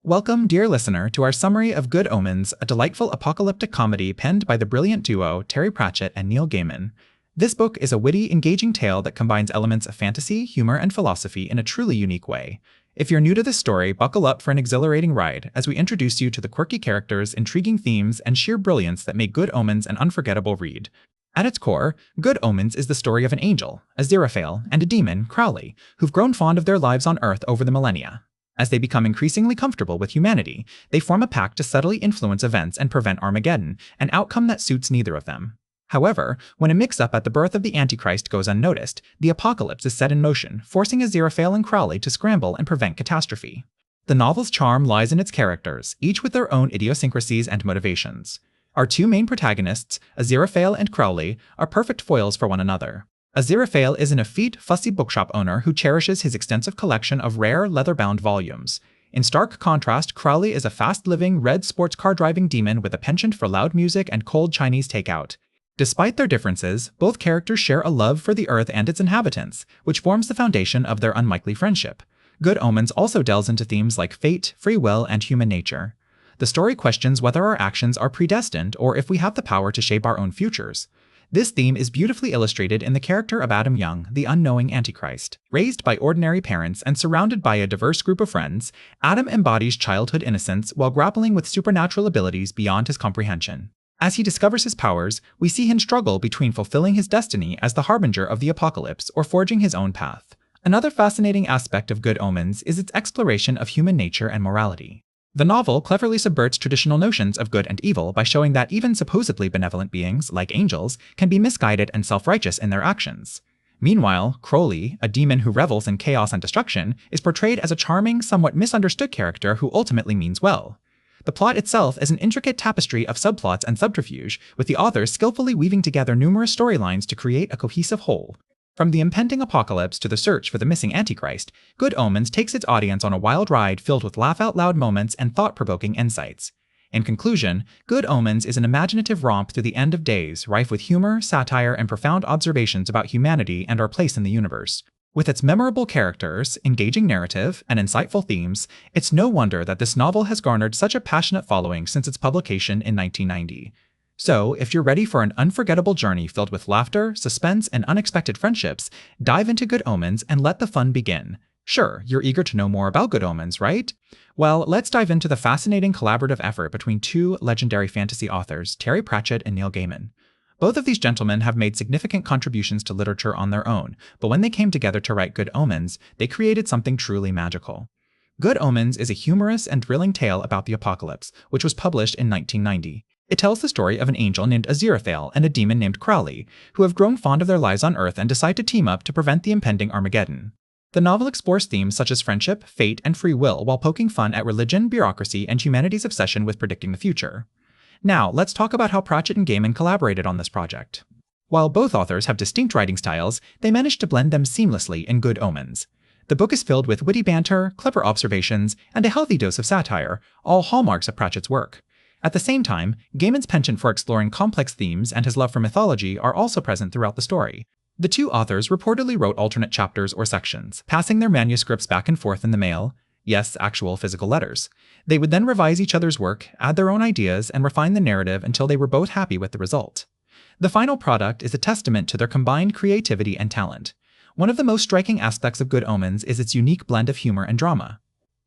Welcome, dear listener, to our summary of Good Omens, a delightful apocalyptic comedy penned by the brilliant duo Terry Pratchett and Neil Gaiman. This book is a witty, engaging tale that combines elements of fantasy, humor, and philosophy in a truly unique way. If you're new to this story, buckle up for an exhilarating ride as we introduce you to the quirky characters, intriguing themes, and sheer brilliance that make Good Omens an unforgettable read. At its core, Good Omens is the story of an angel, Aziraphale, and a demon, Crowley, who've grown fond of their lives on Earth over the millennia. As they become increasingly comfortable with humanity, they form a pact to subtly influence events and prevent Armageddon, an outcome that suits neither of them. However, when a mix-up at the birth of the Antichrist goes unnoticed, the apocalypse is set in motion, forcing Aziraphale and Crowley to scramble and prevent catastrophe. The novel's charm lies in its characters, each with their own idiosyncrasies and motivations. Our two main protagonists, Aziraphale and Crowley, are perfect foils for one another. Aziraphale is an effete, fussy bookshop owner who cherishes his extensive collection of rare, leather-bound volumes. In stark contrast, Crowley is a fast-living, red sports car-driving demon with a penchant for loud music and cold Chinese takeout. Despite their differences, both characters share a love for the Earth and its inhabitants, which forms the foundation of their unlikely friendship. Good Omens also delves into themes like fate, free will, and human nature. The story questions whether our actions are predestined or if we have the power to shape our own futures. This theme is beautifully illustrated in the character of Adam Young, the unknowing Antichrist. Raised by ordinary parents and surrounded by a diverse group of friends, Adam embodies childhood innocence while grappling with supernatural abilities beyond his comprehension. As he discovers his powers, we see him struggle between fulfilling his destiny as the harbinger of the apocalypse or forging his own path. Another fascinating aspect of Good Omens is its exploration of human nature and morality. The novel cleverly subverts traditional notions of good and evil by showing that even supposedly benevolent beings, like angels, can be misguided and self-righteous in their actions. Meanwhile, Crowley, a demon who revels in chaos and destruction, is portrayed as a charming, somewhat misunderstood character who ultimately means well. The plot itself is an intricate tapestry of subplots and subterfuge, with the authors skillfully weaving together numerous storylines to create a cohesive whole. From the impending apocalypse to the search for the missing Antichrist, Good Omens takes its audience on a wild ride filled with laugh-out-loud moments and thought-provoking insights. In conclusion, Good Omens is an imaginative romp through the end of days, rife with humor, satire, and profound observations about humanity and our place in the universe. With its memorable characters, engaging narrative, and insightful themes, it's no wonder that this novel has garnered such a passionate following since its publication in 1990. So, if you're ready for an unforgettable journey filled with laughter, suspense, and unexpected friendships, dive into Good Omens and let the fun begin. Sure, you're eager to know more about Good Omens, right? Well, let's dive into the fascinating collaborative effort between two legendary fantasy authors, Terry Pratchett and Neil Gaiman. Both of these gentlemen have made significant contributions to literature on their own, but when they came together to write Good Omens, they created something truly magical. Good Omens is a humorous and thrilling tale about the apocalypse, which was published in 1990. It tells the story of an angel named Aziraphale and a demon named Crowley, who have grown fond of their lives on Earth and decide to team up to prevent the impending Armageddon. The novel explores themes such as friendship, fate, and free will while poking fun at religion, bureaucracy, and humanity's obsession with predicting the future. Now, let's talk about how Pratchett and Gaiman collaborated on this project. While both authors have distinct writing styles, they managed to blend them seamlessly in Good Omens. The book is filled with witty banter, clever observations, and a healthy dose of satire, all hallmarks of Pratchett's work. At the same time, Gaiman's penchant for exploring complex themes and his love for mythology are also present throughout the story. The two authors reportedly wrote alternate chapters or sections, passing their manuscripts back and forth in the mail. Yes, actual physical letters. They would then revise each other's work, add their own ideas, and refine the narrative until they were both happy with the result. The final product is a testament to their combined creativity and talent. One of the most striking aspects of Good Omens is its unique blend of humor and drama.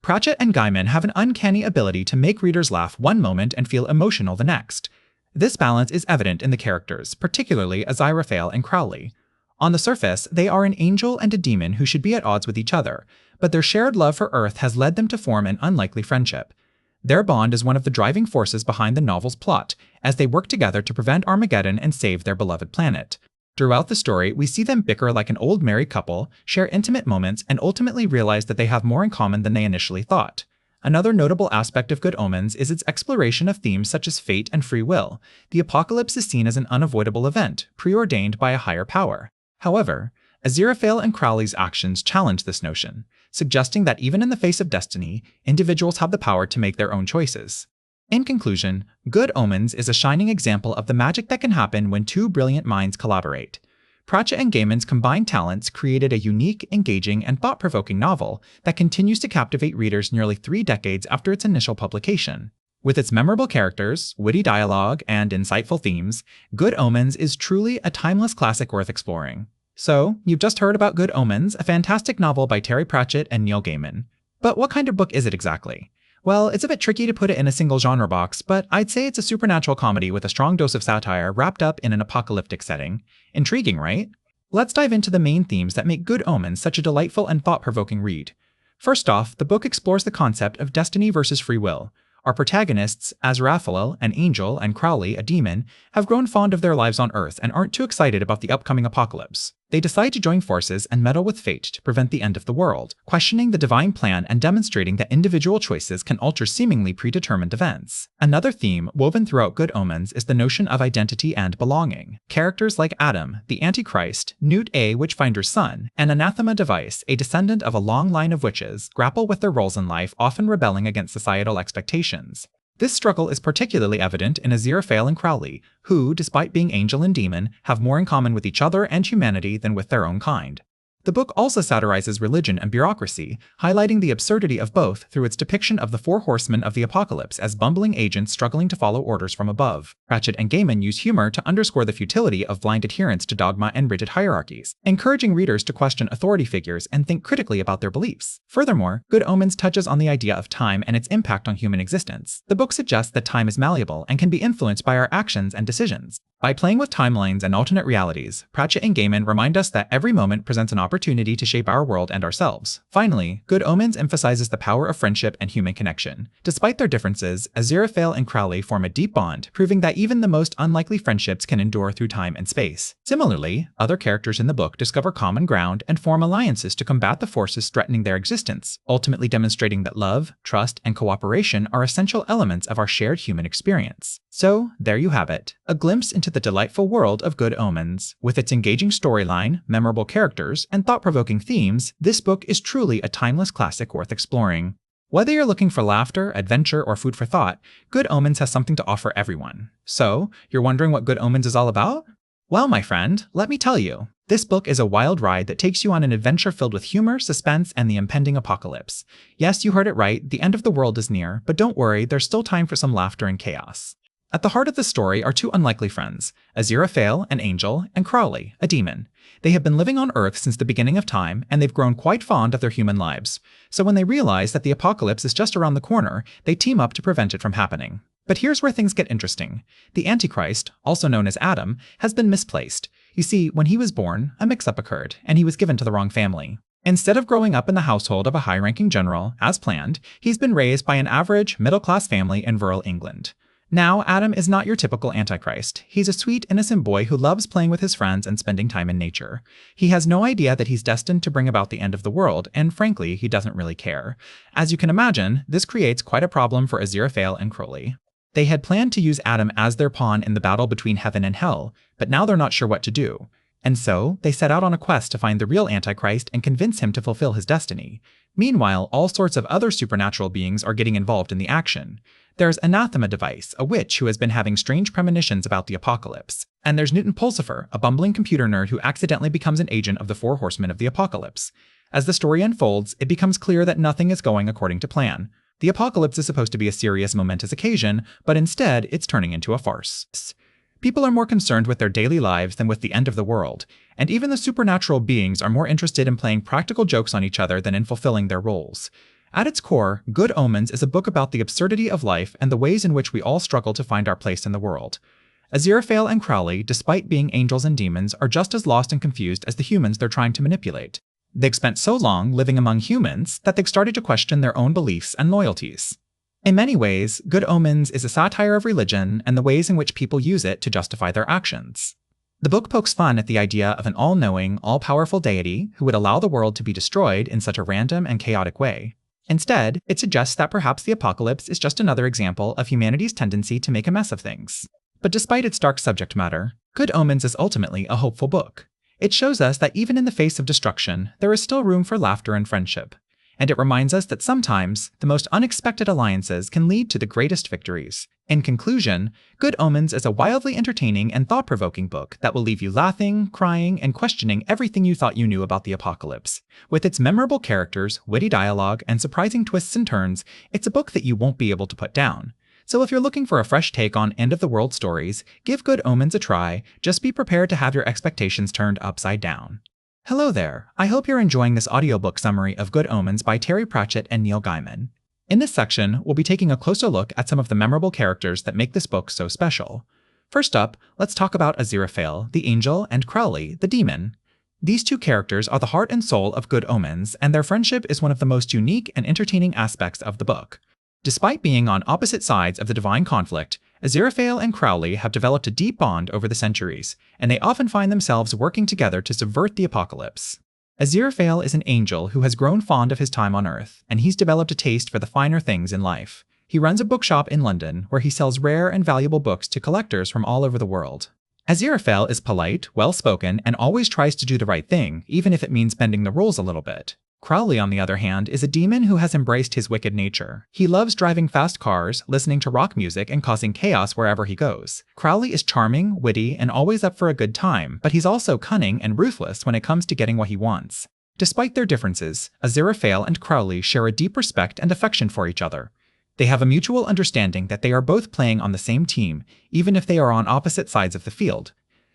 Pratchett and Gaiman have an uncanny ability to make readers laugh one moment and feel emotional the next. This balance is evident in the characters, particularly Aziraphale and Crowley. On the surface, they are an angel and a demon who should be at odds with each other, but their shared love for Earth has led them to form an unlikely friendship. Their bond is one of the driving forces behind the novel's plot, as they work together to prevent Armageddon and save their beloved planet. Throughout the story, we see them bicker like an old married couple, share intimate moments, and ultimately realize that they have more in common than they initially thought. Another notable aspect of Good Omens is its exploration of themes such as fate and free will. The apocalypse is seen as an unavoidable event, preordained by a higher power. However, Aziraphale and Crowley's actions challenge this notion, suggesting that even in the face of destiny, individuals have the power to make their own choices. In conclusion, Good Omens is a shining example of the magic that can happen when two brilliant minds collaborate. Pratchett and Gaiman's combined talents created a unique, engaging, and thought-provoking novel that continues to captivate readers nearly 3 decades after its initial publication. With its memorable characters, witty dialogue, and insightful themes, Good Omens is truly a timeless classic worth exploring. So, you've just heard about Good Omens, a fantastic novel by Terry Pratchett and Neil Gaiman. But what kind of book is it exactly? Well, it's a bit tricky to put it in a single genre box, but I'd say it's a supernatural comedy with a strong dose of satire wrapped up in an apocalyptic setting. Intriguing, right? Let's dive into the main themes that make Good Omens such a delightful and thought-provoking read. First off, the book explores the concept of destiny versus free will. Our protagonists, Azrael, an angel, and Crowley, a demon, have grown fond of their lives on Earth and aren't too excited about the upcoming apocalypse. They decide to join forces and meddle with fate to prevent the end of the world, questioning the divine plan and demonstrating that individual choices can alter seemingly predetermined events. Another theme woven throughout Good Omens is the notion of identity and belonging. Characters like Adam, the Antichrist, Newt, a witchfinder's son, and Anathema Device, a descendant of a long line of witches, grapple with their roles in life, often rebelling against societal expectations. This struggle is particularly evident in Azrael and Crowley, who, despite being angel and demon, have more in common with each other and humanity than with their own kind. The book also satirizes religion and bureaucracy, highlighting the absurdity of both through its depiction of the 4 horsemen of the apocalypse as bumbling agents struggling to follow orders from above. Pratchett and Gaiman use humor to underscore the futility of blind adherence to dogma and rigid hierarchies, encouraging readers to question authority figures and think critically about their beliefs. Furthermore, Good Omens touches on the idea of time and its impact on human existence. The book suggests that time is malleable and can be influenced by our actions and decisions. By playing with timelines and alternate realities, Pratchett and Gaiman remind us that every moment presents an opportunity to shape our world and ourselves. Finally, Good Omens emphasizes the power of friendship and human connection. Despite their differences, Azrael and Crowley form a deep bond, proving that even the most unlikely friendships can endure through time and space. Similarly, other characters in the book discover common ground and form alliances to combat the forces threatening their existence, ultimately demonstrating that love, trust, and cooperation are essential elements of our shared human experience. So, there you have it, a glimpse into the delightful world of Good Omens. With its engaging storyline, memorable characters, and thought-provoking themes, this book is truly a timeless classic worth exploring. Whether you're looking for laughter, adventure, or food for thought, Good Omens has something to offer everyone. So, you're wondering what Good Omens is all about? Well, my friend, let me tell you. This book is a wild ride that takes you on an adventure filled with humor, suspense, and the impending apocalypse. Yes, you heard it right, the end of the world is near, but don't worry, there's still time for some laughter and chaos. At the heart of the story are 2 unlikely friends, Azrael, an angel, and Crowley, a demon. They have been living on Earth since the beginning of time, and they've grown quite fond of their human lives. So when they realize that the apocalypse is just around the corner, they team up to prevent it from happening. But here's where things get interesting. The Antichrist, also known as Adam, has been misplaced. You see, when he was born, a mix-up occurred, and he was given to the wrong family. Instead of growing up in the household of a high-ranking general, as planned, he's been raised by an average, middle-class family in rural England. Now, Adam is not your typical Antichrist. He's a sweet, innocent boy who loves playing with his friends and spending time in nature. He has no idea that he's destined to bring about the end of the world, and frankly, he doesn't really care. As you can imagine, this creates quite a problem for Azrael and Crowley. They had planned to use Adam as their pawn in the battle between heaven and hell, but now they're not sure what to do. And so, they set out on a quest to find the real Antichrist and convince him to fulfill his destiny. Meanwhile, all sorts of other supernatural beings are getting involved in the action. There's Anathema Device, a witch who has been having strange premonitions about the apocalypse. And there's Newton Pulsifer, a bumbling computer nerd who accidentally becomes an agent of the 4 horsemen of the apocalypse. As the story unfolds, it becomes clear that nothing is going according to plan. The apocalypse is supposed to be a serious, momentous occasion, but instead, it's turning into a farce. People are more concerned with their daily lives than with the end of the world, and even the supernatural beings are more interested in playing practical jokes on each other than in fulfilling their roles. At its core, Good Omens is a book about the absurdity of life and the ways in which we all struggle to find our place in the world. Azrael and Crowley, despite being angels and demons, are just as lost and confused as the humans they're trying to manipulate. They've spent so long living among humans that they've started to question their own beliefs and loyalties. In many ways, Good Omens is a satire of religion and the ways in which people use it to justify their actions. The book pokes fun at the idea of an all-knowing, all-powerful deity who would allow the world to be destroyed in such a random and chaotic way. Instead, it suggests that perhaps the apocalypse is just another example of humanity's tendency to make a mess of things. But despite its dark subject matter, Good Omens is ultimately a hopeful book. It shows us that even in the face of destruction, there is still room for laughter and friendship. and it reminds us that sometimes the most unexpected alliances can lead to the greatest victories. In conclusion, Good Omens is a wildly entertaining and thought-provoking book that will leave you laughing, crying, and questioning everything you thought you knew about the apocalypse. With its memorable characters, witty dialogue, and surprising twists and turns, it's a book that you won't be able to put down. So if you're looking for a fresh take on end-of-the-world stories, give Good Omens a try. Just be prepared to have your expectations turned upside down. Hello there! I hope you're enjoying this audiobook summary of Good Omens by Terry Pratchett and Neil Gaiman. In this section, we'll be taking a closer look at some of the memorable characters that make this book so special. First up, let's talk about Aziraphale, the angel, and Crowley, the demon. These two characters are the heart and soul of Good Omens, and their friendship is one of the most unique and entertaining aspects of the book. Despite being on opposite sides of the divine conflict, Aziraphale and Crowley have developed a deep bond over the centuries, and they often find themselves working together to subvert the apocalypse. Aziraphale is an angel who has grown fond of his time on Earth, and he's developed a taste for the finer things in life. He runs a bookshop in London where he sells rare and valuable books to collectors from all over the world. Aziraphale is polite, well-spoken, and always tries to do the right thing, even if it means bending the rules a little bit. Crowley, on the other hand, is a demon who has embraced his wicked nature. He loves driving fast cars, listening to rock music, and causing chaos wherever he goes. Crowley is charming, witty, and always up for a good time, but he's also cunning and ruthless when it comes to getting what he wants. Despite their differences, Aziraphale and Crowley share a deep respect and affection for each other. They have a mutual understanding that they are both playing on the same team, even if they are on opposite sides of the field.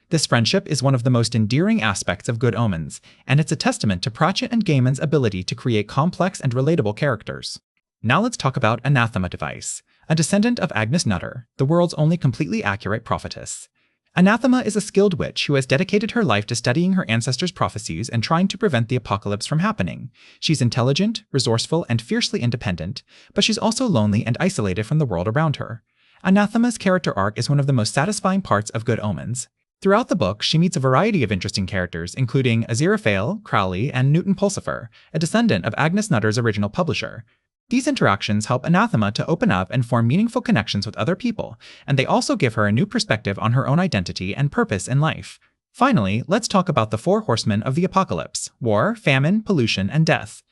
This friendship is one of the most endearing aspects of Good Omens, and it's a testament to Pratchett and Gaiman's ability to create complex and relatable characters. Now let's talk about Anathema Device, a descendant of Agnes Nutter, the world's only completely accurate prophetess. Anathema is a skilled witch who has dedicated her life to studying her ancestors' prophecies and trying to prevent the apocalypse from happening. She's intelligent, resourceful, and fiercely independent, but she's also lonely and isolated from the world around her. Anathema's character arc is one of the most satisfying parts of Good Omens. Throughout the book, she meets a variety of interesting characters, including Aziraphale, Crowley, and Newton Pulsifer, a descendant of Agnes Nutter's original publisher. These interactions help Anathema to open up and form meaningful connections with other people, and they also give her a new perspective on her own identity and purpose in life. Finally, let's talk about the four horsemen of the apocalypse: war, famine, pollution, and death.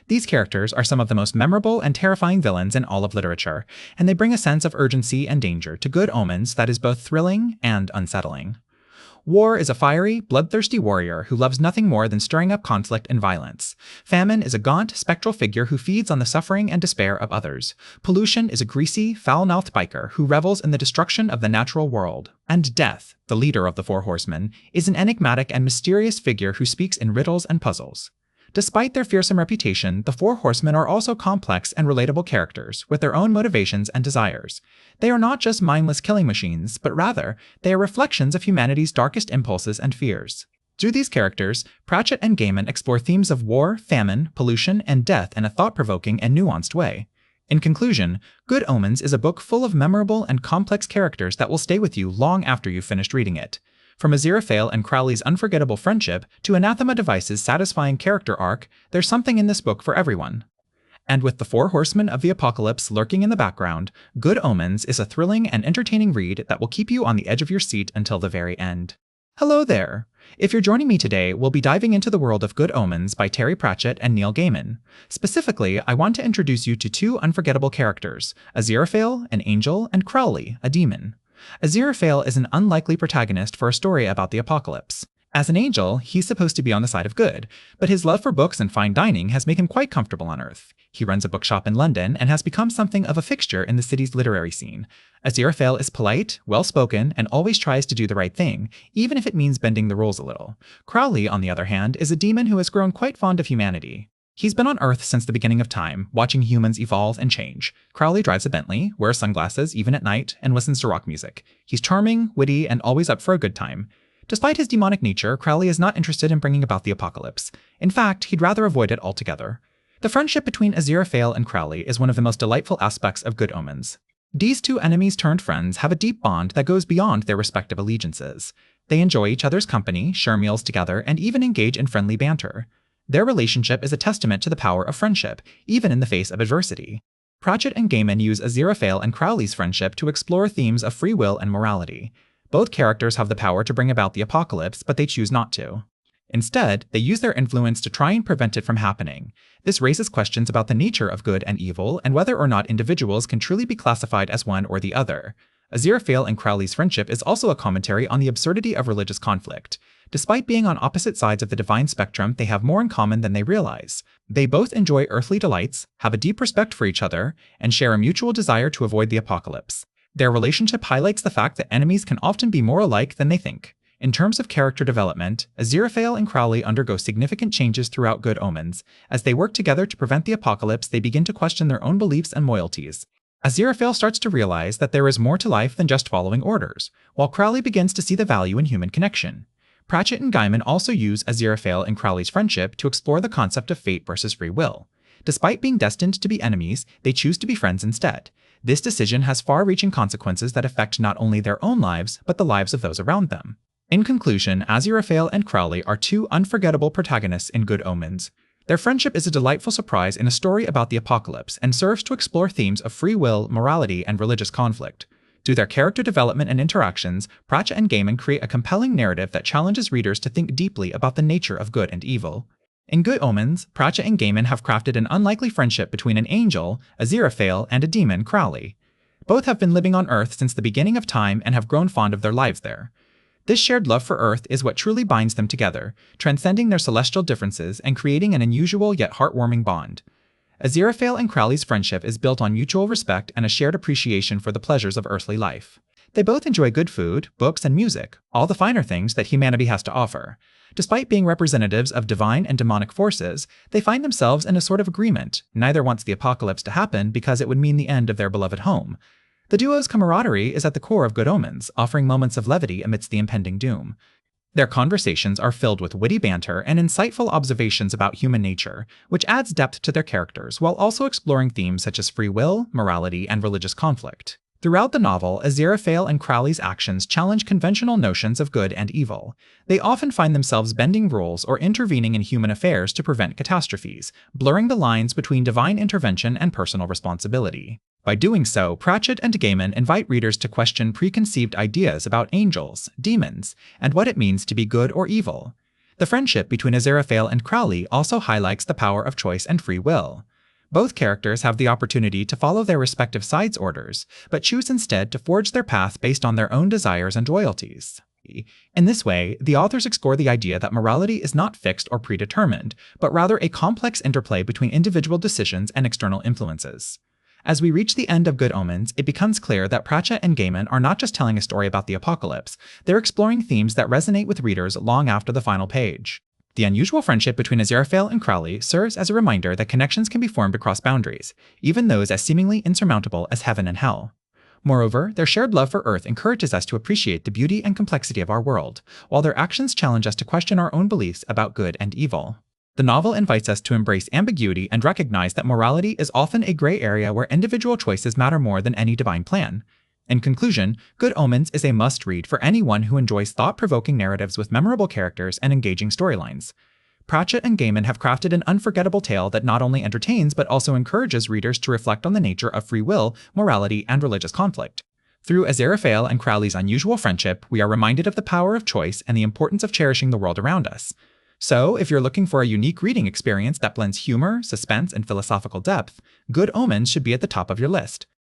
These characters are some of the most memorable and terrifying villains in all of literature, and they bring a sense of urgency and danger to Good Omens that is both thrilling and unsettling. War is a fiery, bloodthirsty warrior who loves nothing more than stirring up conflict and violence. Famine is a gaunt, spectral figure who feeds on the suffering and despair of others. Pollution is a greasy, foul-mouthed biker who revels in the destruction of the natural world. And Death, the leader of the Four Horsemen, is an enigmatic and mysterious figure who speaks in riddles and puzzles. Despite their fearsome reputation, the Four Horsemen are also complex and relatable characters with their own motivations and desires. They are not just mindless killing machines, but rather, they are reflections of humanity's darkest impulses and fears. Through these characters, Pratchett and Gaiman explore themes of war, famine, pollution, and death in a thought-provoking and nuanced way. In conclusion, Good Omens is a book full of memorable and complex characters that will stay with you long after you've finished reading it. From Aziraphale and Crowley's unforgettable friendship to Anathema Device's satisfying character arc, there's something in this book for everyone. And with the Four Horsemen of the Apocalypse lurking in the background, Good Omens is a thrilling and entertaining read that will keep you on the edge of your seat until the very end. Hello there! If you're joining me today, we'll be diving into the world of Good Omens by Terry Pratchett and Neil Gaiman. Specifically, I want to introduce you to two unforgettable characters, Aziraphale, an angel, and Crowley, a demon. Aziraphale is an unlikely protagonist for a story about the apocalypse. As an angel, he's supposed to be on the side of good, but his love for books and fine dining has made him quite comfortable on Earth. He runs a bookshop in London and has become something of a fixture in the city's literary scene. Aziraphale is polite, well-spoken, and always tries to do the right thing, even if it means bending the rules a little. Crowley, on the other hand, is a demon who has grown quite fond of humanity. He's been on Earth since the beginning of time, watching humans evolve and change. Crowley drives a Bentley, wears sunglasses even at night, and listens to rock music. He's charming, witty, and always up for a good time. Despite his demonic nature, Crowley is not interested in bringing about the apocalypse. In fact, he'd rather avoid it altogether. The friendship between Aziraphale and Crowley is one of the most delightful aspects of Good Omens. These two enemies-turned-friends have a deep bond that goes beyond their respective allegiances. They enjoy each other's company, share meals together, and even engage in friendly banter. Their relationship is a testament to the power of friendship, even in the face of adversity. Pratchett and Gaiman use Aziraphale and Crowley's friendship to explore themes of free will and morality. Both characters have the power to bring about the apocalypse, but they choose not to. Instead, they use their influence to try and prevent it from happening. This raises questions about the nature of good and evil and whether or not individuals can truly be classified as one or the other. Aziraphale and Crowley's friendship is also a commentary on the absurdity of religious conflict. Despite being on opposite sides of the divine spectrum, they have more in common than they realize. They both enjoy earthly delights, have a deep respect for each other, and share a mutual desire to avoid the apocalypse. Their relationship highlights the fact that enemies can often be more alike than they think. In terms of character development, Aziraphale and Crowley undergo significant changes throughout Good Omens. As they work together to prevent the apocalypse, they begin to question their own beliefs and loyalties. Aziraphale starts to realize that there is more to life than just following orders, while Crowley begins to see the value in human connection. Pratchett and Gaiman also use Aziraphale and Crowley's friendship to explore the concept of fate versus free will. Despite being destined to be enemies, they choose to be friends instead. This decision has far-reaching consequences that affect not only their own lives, but the lives of those around them. In conclusion, Aziraphale and Crowley are two unforgettable protagonists in Good Omens. Their friendship is a delightful surprise in a story about the apocalypse and serves to explore themes of free will, morality, and religious conflict. Through their character development and interactions, Pratchett and Gaiman create a compelling narrative that challenges readers to think deeply about the nature of good and evil. In Good Omens, Pratchett and Gaiman have crafted an unlikely friendship between an angel, Aziraphale, and a demon, Crowley. Both have been living on Earth since the beginning of time and have grown fond of their lives there. This shared love for Earth is what truly binds them together, transcending their celestial differences and creating an unusual yet heartwarming bond. Aziraphale and Crowley's friendship is built on mutual respect and a shared appreciation for the pleasures of earthly life. They both enjoy good food, books, and music, all the finer things that humanity has to offer. Despite being representatives of divine and demonic forces, they find themselves in a sort of agreement. Neither wants the apocalypse to happen because it would mean the end of their beloved home. The duo's camaraderie is at the core of Good Omens, offering moments of levity amidst the impending doom. Their conversations are filled with witty banter and insightful observations about human nature, which adds depth to their characters while also exploring themes such as free will, morality, and religious conflict. Throughout the novel, Aziraphale and Crowley's actions challenge conventional notions of good and evil. They often find themselves bending rules or intervening in human affairs to prevent catastrophes, blurring the lines between divine intervention and personal responsibility. By doing so, Pratchett and Gaiman invite readers to question preconceived ideas about angels, demons, and what it means to be good or evil. The friendship between Aziraphale and Crowley also highlights the power of choice and free will. Both characters have the opportunity to follow their respective sides' orders, but choose instead to forge their path based on their own desires and loyalties. In this way, the authors explore the idea that morality is not fixed or predetermined, but rather a complex interplay between individual decisions and external influences. As we reach the end of Good Omens, it becomes clear that Pratchett and Gaiman are not just telling a story about the apocalypse, they're exploring themes that resonate with readers long after the final page. The unusual friendship between Aziraphale and Crowley serves as a reminder that connections can be formed across boundaries, even those as seemingly insurmountable as heaven and hell. Moreover, their shared love for Earth encourages us to appreciate the beauty and complexity of our world, while their actions challenge us to question our own beliefs about good and evil. The novel invites us to embrace ambiguity and recognize that morality is often a gray area where individual choices matter more than any divine plan. In conclusion, Good Omens is a must-read for anyone who enjoys thought-provoking narratives with memorable characters and engaging storylines. Pratchett and Gaiman have crafted an unforgettable tale that not only entertains but also encourages readers to reflect on the nature of free will, morality, and religious conflict. Through Aziraphale and Crowley's unusual friendship, we are reminded of the power of choice and the importance of cherishing the world around us. So, if you're looking for a unique reading experience that blends humor, suspense, and philosophical depth, Good Omens should be at the top of your list.